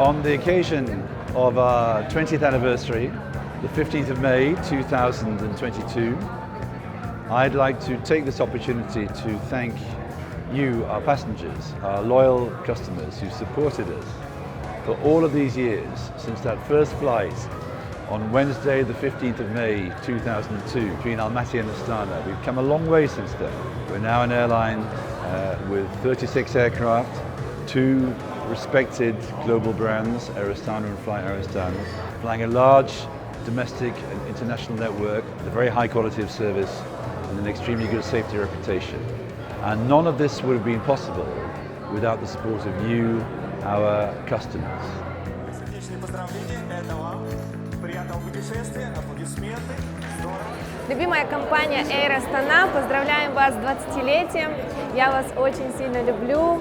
On the occasion of our 20th anniversary, the 15th of May 2022, I'd like to take this opportunity to thank you, our passengers, our loyal customers who supported us for all of these years since that first flight on Wednesday, the 15th of May 2002, between Almaty and Astana. We've come a long way since then. We're now an airline with 36 aircraft, 2 respected global brands, Air Astana and Fly Air Astana, flying a large domestic and international network with a very high quality of service and an extremely good safety reputation. And none of this would have been possible without the support of you, our customers. Любимая компания Air Astana, поздравляем вас с 20-летием. Я вас очень сильно люблю.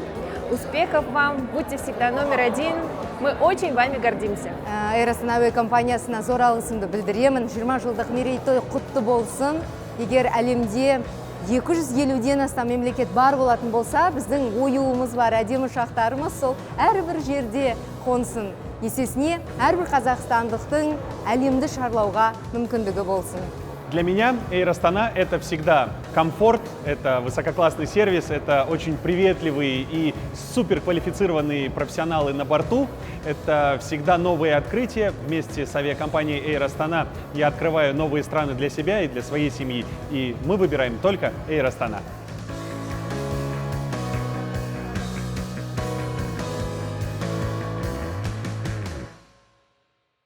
Успехов вам, будьте всегда номер один. Мы очень вами гордимся. Air Astana әуекомпаниясына зор алғысымды білдіремін. 20 жылдық мерейтой құтты болсын. Егер әлемде 250-ден астам мемлекет бар болатын болса, біздің оюымыз бар, әдемі ұшақтарымыз сол әрбір жерде қонсын. Есесіне, әрбір қазақстандықтың әлемді шарлауға мүмкіндігі болсын. Для меня Air Astana – это всегда комфорт, это высококлассный сервис, это очень приветливые и суперквалифицированные профессионалы на борту. Это всегда новые открытия. Вместе с авиакомпанией Air Astana я открываю новые страны для себя и для своей семьи. И мы выбираем только Air Astana.